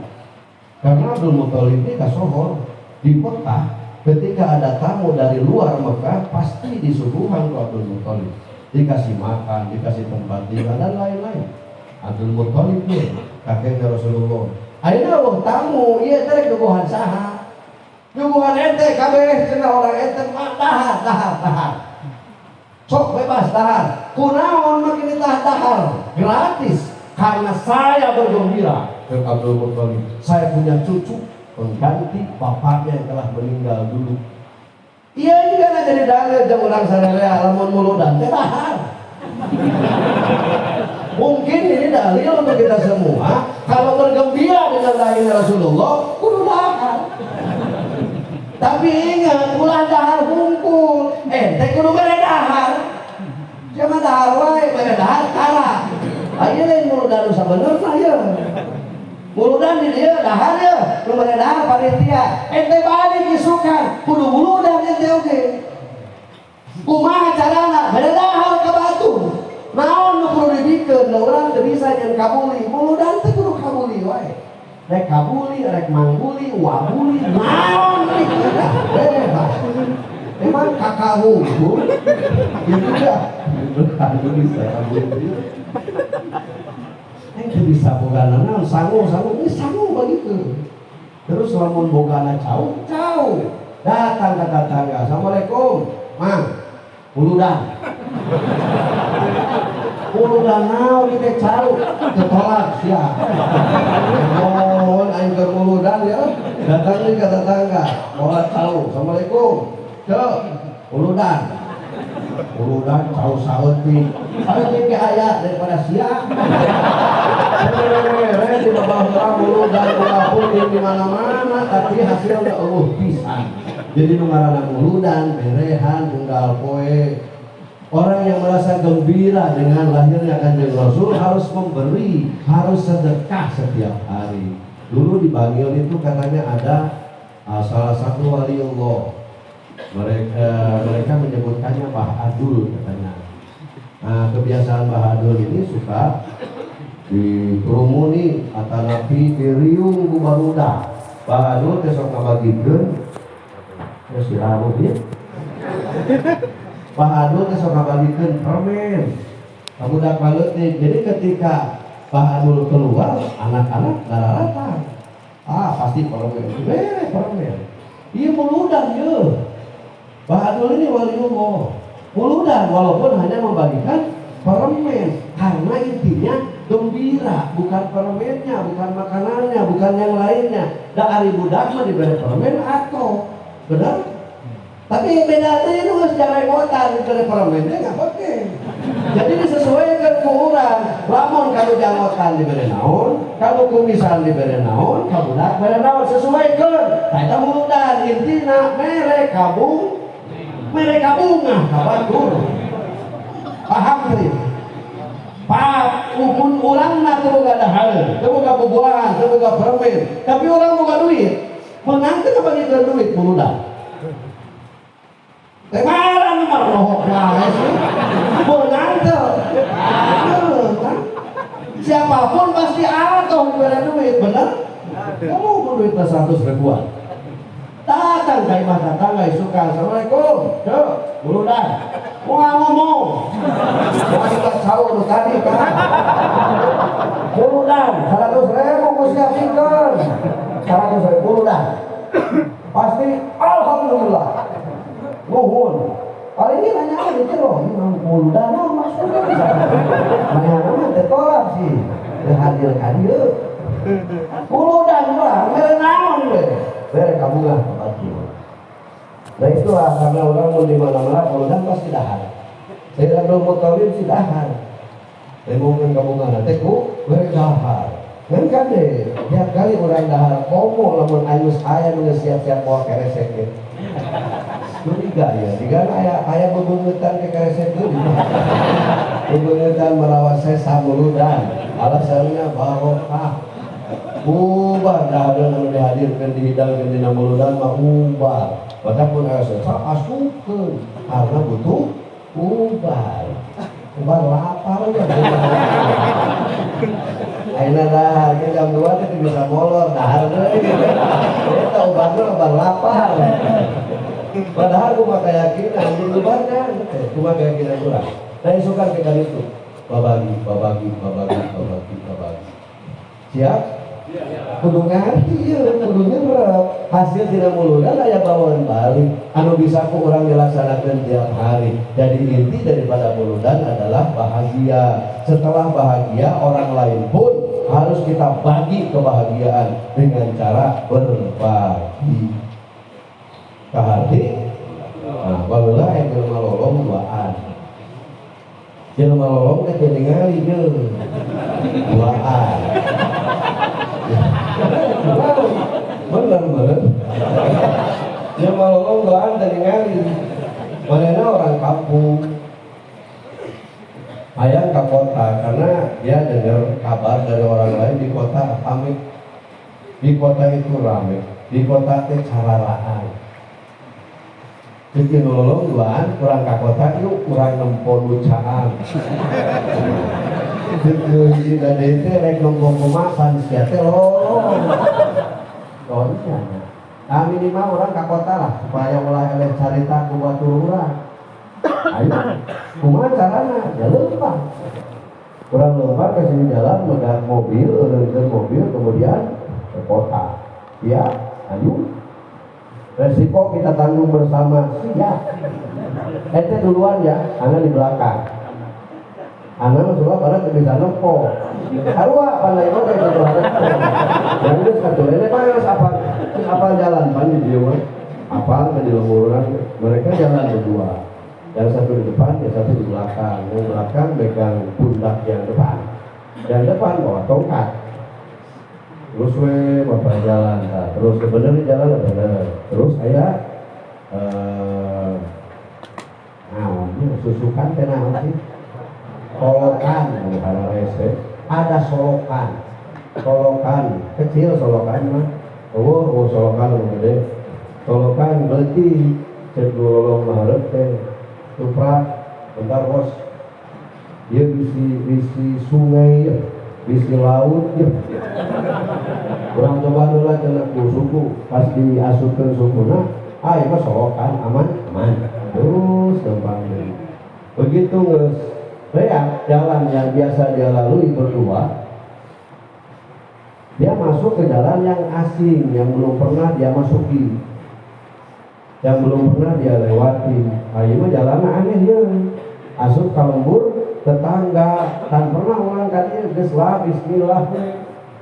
Karena Abdul Muthalib ini kasohor di Mekah. Ketika ada tamu dari luar Mekah, pasti disuguhkan ke Abdul Muthalib. Dikasih makan, dikasih tempat tinggal dan lain-lain. Abdul Muthalib ini kakeknya Rasulullah. Ayeuna wong tamu, ieu teh nyuguhan saha? Nyuguhan ente kabeh cenah orang ente mah dahar. Sok bebas dahar. Kunaon mah kieu dahar gratis karena saya bergembira. Abdul Muthalib, saya punya cucu pengganti bapaknya yang telah meninggal dulu. Iya juga jadi dalil jeung urang sadaya lamun muludan teh dahar. Mungkin ini dalil untuk kita semua. Kalau bergembira dengan lahirnya Rasulullah, kudu dahar. Tapi ingat, ulah dahar hungkul. Ente kudu mere dahar. Jangan dahar wae, mere dahar kalah. Ayo lain muludan sabenerna ya. Muludan di dia dahar ya, nu mere dahar panitia. Ente balik isukan, kudu muludan ente oge. Kumaha carana? Mere dahar ka batu. Naon nu kudu dibikeun, urang teu bisa nyen kabuli. Muludan teh kudu kabuli wae. Rek kabuli, rek mangguli, wabuli, naon bebas. Emang kakak hukum ya tidak. Aduh bisa kabuli. Teu bisa bogana naon sangu ini sangu begitu. Terus lamun bogana jauh. Datang ke tetangga, Assalamualaikum, Mang. Muludan naon kita cau ketolak sia. Mohon aing keur muludan ya. Datang deui ka tetangga, moal cau. Assalamualaikum. Ceu, muludan. Urudan saus-saus nih. Ayo ke ayat daripada siang. Di bawah urudan pun di mana-mana tapi hasilnya pisan. Jadi ngaranna urudan berehan tunggal poe. Orang yang merasa gembira dengan lahirnya Kanjeng Rasul harus memberi, harus sedekah setiap hari. Dulu di Bangil itu katanya ada salah satu waliullah. Mereka menyebutkannya Bahadul katanya. Nah, kebiasaan Bahadul ini suka dikerumuni atau nabi diriung ku barudak. Bahadul besok ngabagikeun ya si Rabu ya. Bahadul besok ngabagikeun permen. Barudak baleutik. Jadi ketika Bahadul keluar, anak-anak dararatan. Pasti permen. Permen. Iya muludan ye. Bahadul ini waliullah. Muludan walaupun hanya membagikan permen, karena intinya gembira, bukan permennya, bukan makanannya, bukan yang lainnya. Dari budak mah diberi permen atau benar? Tapi bedanya itu secara emotan diberi permennya nggak pakai. Jadi disesuaikan ke orang. Lamun kalau jangotan diberi naon, kalau kumisan diberi naon, kalau budak diberi naon sesuaikan. Kita muludan intinya mereka bunga kabatur. Paham tadi? Pak, ukun orang nak terbuka dahal, terbuka bubuhan, terbuka permen. Tapi orang buka duit, mengantar apa kita duit muludan. Temaran nomor rohok lah, mengantar. Siapapun pasti atau diberi duit, benar? Kamu pun duit 100 ribuan. Datang ke imah tetangga suka, assalamualaikum, cek, muludan. Mau ngomong, mau kita sahur tadi kan? Muludan, 100 ribu ku siapkan, 100 ribu muludan. Pasti, alhamdulillah. Nuhun. Kali ini nanya apa gitu loh, muludan maksudnya. Mana-mana tertolak sih, hadir-hadir. Muludan lah, merenaun deh. Beri kamu lah bagi. Nah itulah karena orang mau di mana-mana muludan pasti dahar. Saya Abdul Muttalib sih dahar. Saya mungkin kamu nggak teku beri dahar. Kan deh, tiap kali orang dahar komo lamun ayus ayah siap-siap bawa keresek gitu. Curiga ya, jika ayah bebengetan ke keresek itu, bebengetan merawat sesa muludan. Alasannya barokah. Ubah dah ada yang dihadirkan di hidang di muludan mah ubah. Walaupun ayah sesa asukeun karena butuh ubah. Ubah lapar ya. Aina dahar ke jam 2 teh bisa molor dahar deui. Eta ubahna lapar. Padahal gua keyakinan di ubahna cuma keyakinan urang. Nah suka kita itu babagi. Siap? Kudu ngerti ya, kudu nyerap hasil tidak muludan aya bawaan balik anu bisa ku orang dilaksanakan tiap hari. Jadi inti daripada muludan adalah bahagia. Setelah bahagia orang lain pun harus kita bagi kebahagiaan dengan cara berbagi. Kahati nah walulah yang jelema lolong duaan. Jelema lolong teh ningali ge duaan. Bener dia malolong doang dari ngali manena orang kampung ayah ke kota karena dia dengar kabar dari orang lain di kota rame, di kota itu rame, di kota teh cararaan. Jadi nolong doang kurang ke kota itu kurang nempo lucaan. Jadi dari itu rek nombor kemasan siapa loh. Soalnya, nah minimal orang ke kota lah supaya mulai oleh cerita ke batu orang. Ayo, kumaha carana jalan pak. Kurang lompat ke sini jalan megang mobil, uruskan mobil kemudian ke kota. Ya, ayo. Resiko kita tanggung bersama. Siap. Ente duluan ya, Anda di belakang. Anda masuk pada bisa nempo. Arwah pandai itu kayak gitu ada. Yang itu satu ini pak harus apa jalan pan di dia, apa di lemuran mereka jalan berdua. yang satu di depan, yang satu di belakang. Yang belakang megang pundak yang depan, yang depan bawa tongkat. Terus bapak jalan, nah, terus bener di jalan bener. Terus saya susukan tenang sih, solokan karena rese, ada solokan kecil solokan mah, solokan gede, solokan berarti cedulong maharep teh, tuprak, bentar bos, dia bisi sungai ya, bisi laut ya, kurang coba dulu cenah suku, pas diasupkan sukuna, ini mah solokan aman, terus gampang deh. Begitu nges jalan yang biasa dia lalui berdua, dia masuk ke jalan yang asing, yang belum pernah dia masuki, yang belum pernah dia lewati. Ayo mah jalan aneh ya, asup ka lembur tetangga, tan pernah orang kadieu geus lah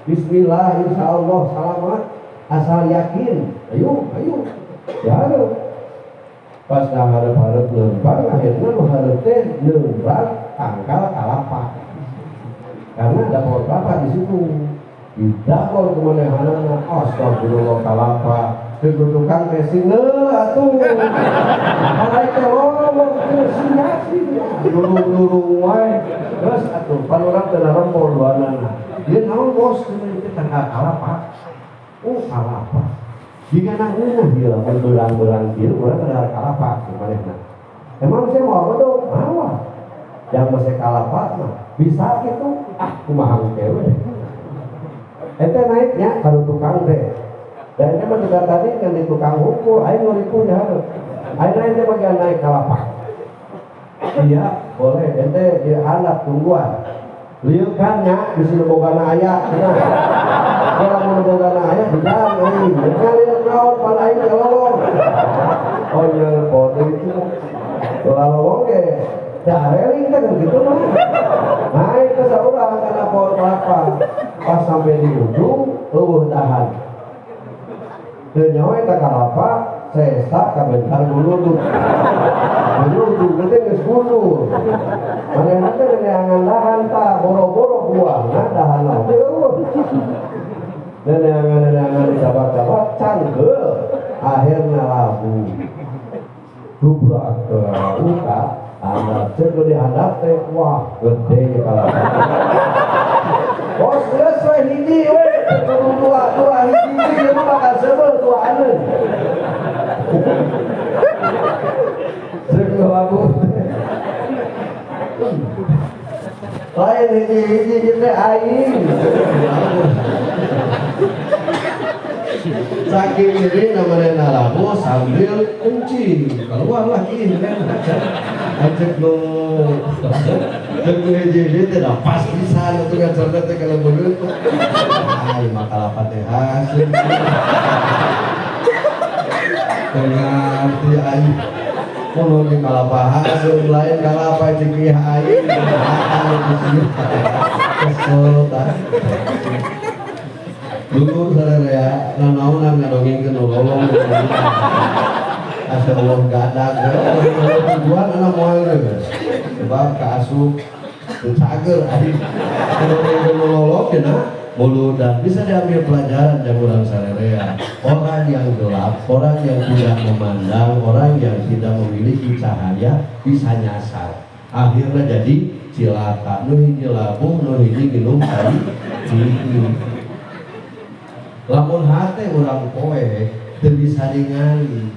bismillah insya Allah selamat, asal yakin, ayo ya pas dah harap-harap nembang, akhirnya mengharap teh nembang tangkal kalapa, karena ada pohon kelapa di situ. Didakor kemanehana, astagfirullah kalapa, kedudukan mesing atuh, mulai kelolong sinyasi, durung wae, terus atuh panurang teu narempol duanana, dia naon bos itu tangkal kalapa, kalapa. Jika nangnya dia berang-berang dia, orang ada kalapa sebenarnya. Emang saya mau apa dong? Mau. Yang masih kalapa mah bisa gitu. Kumaha kewe. Ente naiknya kalau tukang teh. Dan ini mah juga tadi kan di tukang hukum, ayo nguriku ya. Ayo ente bagian naik kalapa. Iya, boleh. Ente dia anak tungguan. Liu kan nya di sini bogana aya. Kalau mau bogana aya di dalam ini. Naon panain kelolong. Oh iya foto itu kelolong ke dareling kan gitu mah. Naik ke saurang karena pohon kelapa. Pas sampai di ujung tahan. Teu nyawa eta kalapa sesa kabentar dulu tuh. Dulu tuh gede geus gulur. Manehna teh neangan dahan tah boro-boro buahna dahan teh. Neangan dicabat-cabat canggel, akhirnya labu dubrak ke muka, anak cek dihadap teh, wah gede kalapa. Bos geus we hiji we, dua hiji dia mah bakal sebel tuaan. Cek labu. Lain hiji teh aing. Saking ini namanya nalamu sambil kencing keluar lagi kan ajak lo jadi tidak pas bisa untuk yang cerdas kalau begitu maka apa teh hasil ngerti aja kalau di kalapa hasil lain kalapa cikih air kesel dulu sadar ya, nanaonan ngadongin ke nolong asal Allah gadak tujuan anak moal sebab keasup cager ngadongin ke nolong mulut dan bisa diambil pelajaran yang orang sarerea. Orang yang gelap, orang yang tidak memandang, orang yang tidak memiliki cahaya bisa nyasar, akhirnya jadi cilaka. Nu hiji labuh, nu hiji minum tai lamun hati orang poe teu bisa ningali,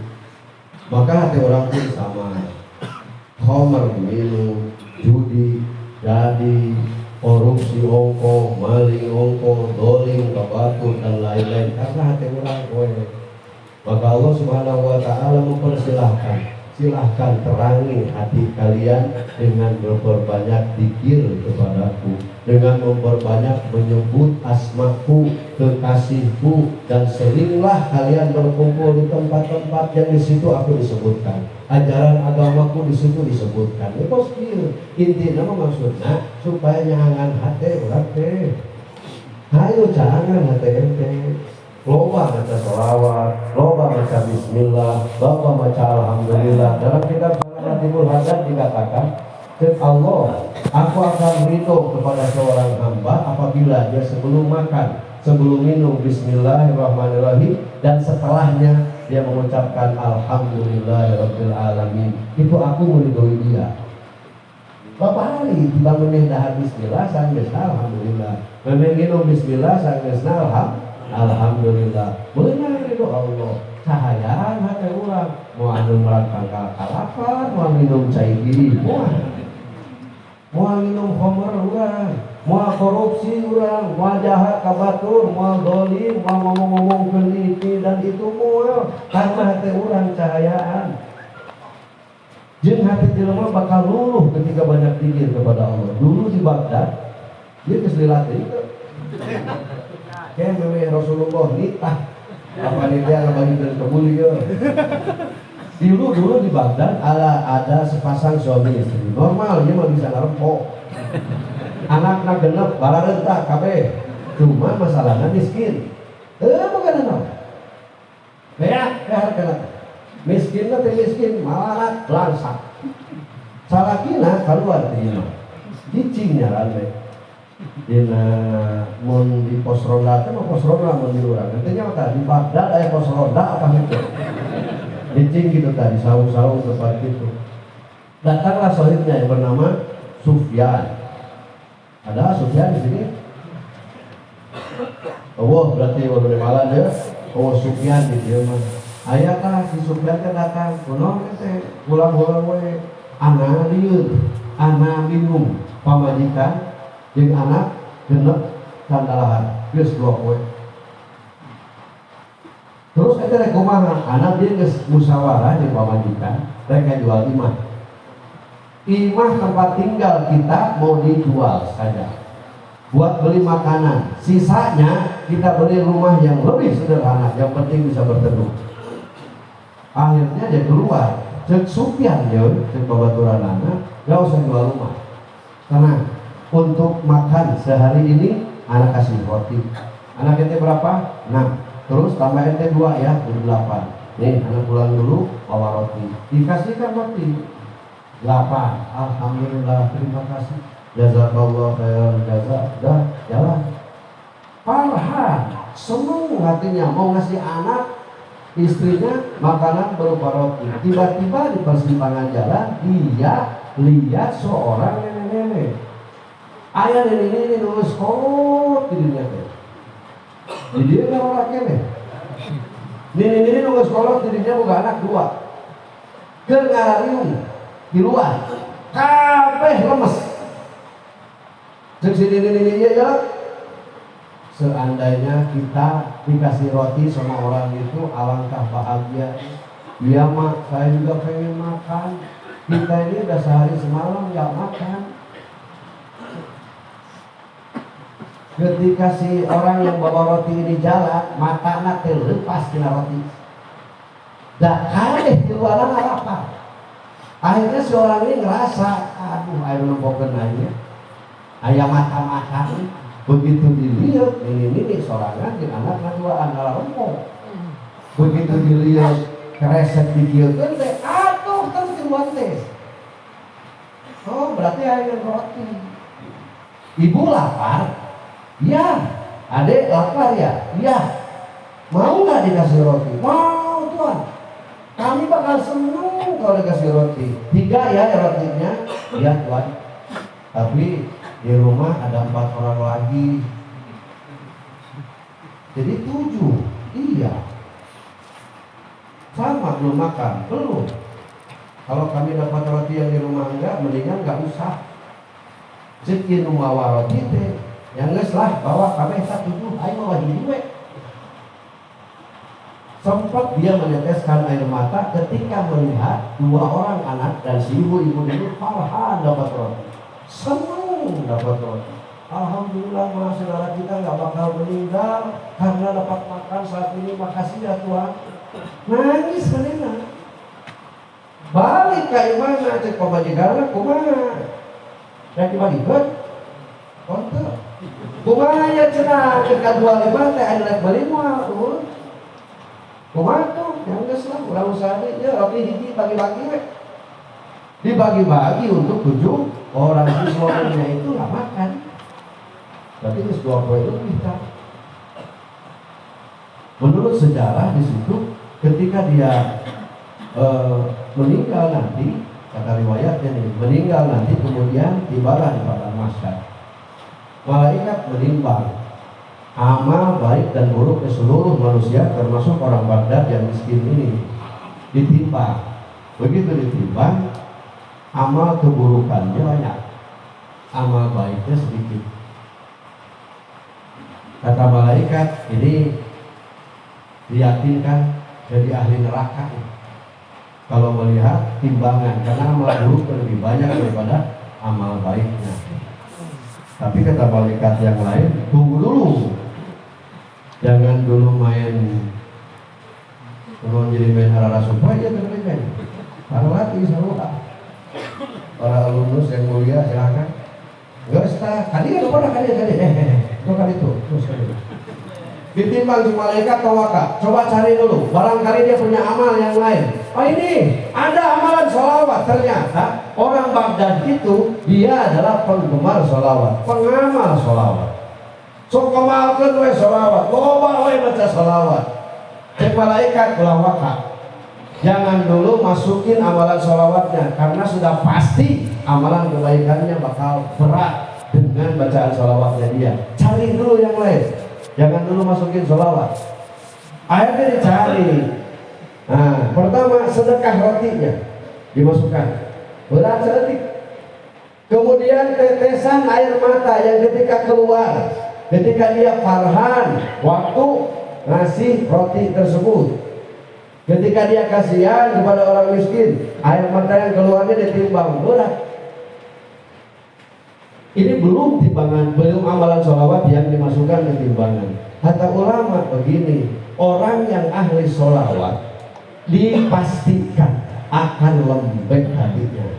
maka hati orang pun sama. Khomer minum, judi, jadi korupsi ongko, maling ongko, doling, kebatur dan lain-lain karena hati orang poe. Maka Allah Subhanahu wa ta'ala mempersilahkan, silahkan terangi hati kalian dengan memperbanyak zikir kepadaku, dengan memperbanyak menyebut asmaku, kekasihku, dan seringlah kalian berkumpul di tempat-tempat yang di situ aku disebutkan, ajaran agamaku di situ disebutkan. Itu intinya maksudnya supaya nyangan hati orang teh. Ayo jangan hati ente. Loba baca sholawat, loba baca bismillah, loba baca alhamdulillah. Dalam kitab Ratibul Haddad dikatakan, Allah, aku akan ridho kepada seorang hamba apabila dia sebelum makan, sebelum minum Bismillahirrahmanirrahim, dan setelahnya dia mengucapkan Alhamdulillahirabbil alamin. Itu aku meridhoi dia. Bapak hari dibangun dahar Bismillah sanggeusna Alhamdulillah, minum Bismillah sanggeusna Alhamdulillah. Beunang ridho Allah. Cahayaan hati urang, mau anu merangkang kalapan, mau minum cai gini, mau minum khamr urang, mau korupsi urang, mau jahat ka batur, mau dolim, mau ngomong-ngomong peniti dan itu moal karena hati urang cahayaan. Jeung hati jelema bakal luluh ketika banyak zikir kepada Allah. Dulu di Baghdad dia geus dilatih itu. Kayak memang Rasulullah nitah apa nih dia ngebagi kebuli ya. Dulu di Baghdad ada sepasang suami istri. Normal dia mah bisa ngerempok. Anak-anak genep bararentak kabeh. Cuma masalahnya miskin. Bukan anak. Kayak miskin teh miskin malah langsak. Salakina keluar dia. Dicingnya rame. Dina mun di pos ronda teh mah pos ronda mun di urang. Nantinya mah di Baghdad aya pos ronda apa gitu. Dicing gitu tadi saung-saung tempat itu. Datanglah sahibnya yang bernama Sufyan. Ada Sufyan di sini? Oh, berarti orang malam ya. Oh, Sufyan di dia mah. Aya tah si Sufyan teh datang, kunaon teh? Pulang-pulang we. Ana lieur, ana minum pamajikan jeung anak genep sandalahan geus blok we. Terus eta rek kumaha? Anak dia geus musyawarah jeung pamajikan, rek jual imah. Imah tempat tinggal kita mau dijual saja buat beli makanan. Sisanya kita beli rumah yang lebih sederhana, yang penting bisa berteduh. Akhirnya dia keluar. Cek Sufyan ya, cek babaturanana, gak usah jual rumah. Karena untuk makan sehari ini anak kasih roti. Anak ente berapa? 6. Terus tambah ente 2 ya, jadi 8. Nih anak pulang dulu bawa roti. Dikasihkan roti 8. Alhamdulillah, terima kasih. Jazakallah khairan jaza. Dah jalan. Farhan, senang hatinya mau ngasih anak istrinya makanan berupa roti. Tiba-tiba di persimpangan jalan dia lihat seorang nenek-nenek. Ayah nenek-nenek nulis kolot di dunia teh. Di dia nggak orang kene. Nenek-nenek nulis kolot di dunia bukan anak 2. Kengararium di luar. Kabeh lemes. Cek si nenek-nenek ya. Seandainya kita dikasih roti sama orang itu alangkah bahagia. Dia mah saya juga pengen makan. Kita ini udah sehari semalam nggak makan. Ketika si orang yang bawa roti ini jalan, mata anak terlepas kena roti. Dah kalih keluaran apa? Akhirnya si orang ini ngerasa, aduh, ayo nempokeun aja. Aya mata-mata. Begitu dilihat ini sorangan di anak ngaduaan ala rempong. Begitu dilihat keresek dikieukeun teh atuh terus dibuat teh. Oh, berarti aya roti. Ibu lapar? Ya. Adek lapar ya? Ya. Mau nggak dikasih roti? Mau tuan. Kami bakal senang kalau dikasih roti. 3 ya rotinya. Ya tuan. Tapi di rumah ada 4 orang lagi. Jadi 7. Iya. Sama belum makan? Belum. Kalau kami dapat roti yang di rumah enggak, mendingan enggak usah. Cekin mawa roti teh. Yang geus lah bawa kami 7, ayo bawa duwe. Sempat dia meneteskan air mata ketika melihat 2 orang anak dan si ibu-ibu ini farhan dapat roti. Senang dapat roti. Alhamdulillah saudara kita nggak bakal meninggal karena dapat makan saat ini. Makasih ya Tuhan. Nangis menena. Balik ke imana cek pemajikan kumaha. Dan dibalikan konter. Kumaha ya cenah cek 25 teh aya rek beli moal. Kumaha tuh yang geus lah urang usaha ya roti hiji bagi-bagi we. dibagi-bagi untuk 7 orang, semuanya itu nggak makan. Berarti itu 20 lebih kan. Menurut sejarah di situ ketika dia meninggal nanti, kata riwayatnya nih, meninggal nanti kemudian tibalah di padang mahsyar. Malaikat menimbang amal baik dan buruknya seluruh manusia termasuk orang Baghdad yang miskin ini, ditimbang. Begitu ditimbang, amal keburukannya banyak, amal baiknya sedikit. Kata malaikat, ini diyakinkan jadi ahli neraka kalau melihat timbangan, karena amal buruk lebih banyak daripada amal baiknya. Tapi kata malaikat yang lain, tunggu dulu, jangan dulu main jadi main harara supaya ya terlihat para latih saluha. Para alumnus yang mulia silakan. Enggak usah, kali itu terus kali. Ditimbang si malaikat tawaka, coba cari dulu, barangkali dia punya amal yang lain. Oh ini ada amalan sholawat, ternyata orang Baghdad itu dia adalah penggemar sholawat, pengamal sholawat. So kemalkan we sholawat, loba we baca sholawat. Si malaikat ulawaka, jangan dulu masukin amalan sholawatnya, karena sudah pasti amalan kebaikannya bakal berat dengan bacaan sholawatnya dia. Cari dulu yang lain. Jangan dulu masukin sholawat. Akhirnya dicari. Nah, pertama sedekah rotinya dimasukkan, berat sedetik. Kemudian tetesan air mata yang ketika keluar, ketika dia farhan waktu ngasih roti tersebut, ketika dia kasihan kepada orang miskin, air mata yang keluarnya ditimbang, berat. Ini belum timbangan, belum amalan sholawat yang dimasukkan ke timbangan. Kata ulama begini, orang yang ahli sholawat dipastikan akan lembek hatinya,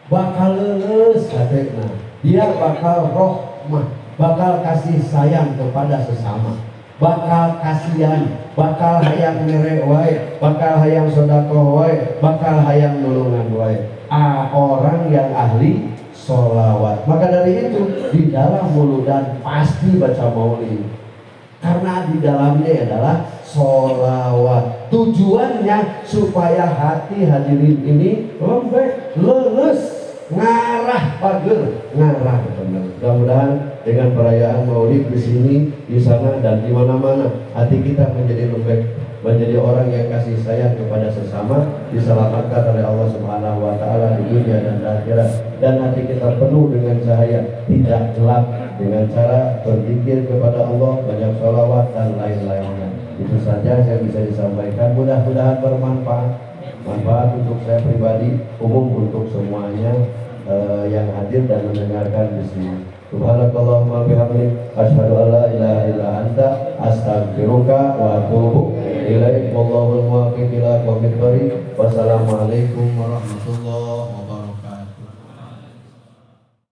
bakal lulus hatinya, dia bakal rohmah, bakal kasih sayang kepada sesama, bakal kasihan, bakal hayang merek wae, bakal hayang sedekah wae, bakal hayang nulungan wae. Orang yang ahli sholawat. Maka dari itu di dalam muludan pasti baca maulid, karena di dalamnya adalah sholawat. Tujuannya supaya hati hadirin ini lembek, lulus, ngarah pager, ngarah benar. Mudah-mudahan dengan perayaan maulid di sini, di sana dan di mana-mana hati kita menjadi lembek, menjadi orang yang kasih sayang kepada sesama, diselamatkan oleh Allah Subhanahu wa taala di dunia dan di akhirat, dan hati kita penuh dengan cahaya, tidak gelap, dengan cara berzikir kepada Allah, banyak sholawat dan lain-lainnya. Itu saja yang bisa disampaikan, mudah-mudahan bermanfaat, manfaat untuk saya pribadi, umum untuk semuanya yang hadir dan mendengarkan di sini. Subhanakallahumma bihamdik, asyhadu an la ilaha illa anta, astaghfiruka wa atubu ilaik. Wallahul muwaffiq ila aqwamit thoriq. Wassalamualaikum warahmatullahi wabarakatuh.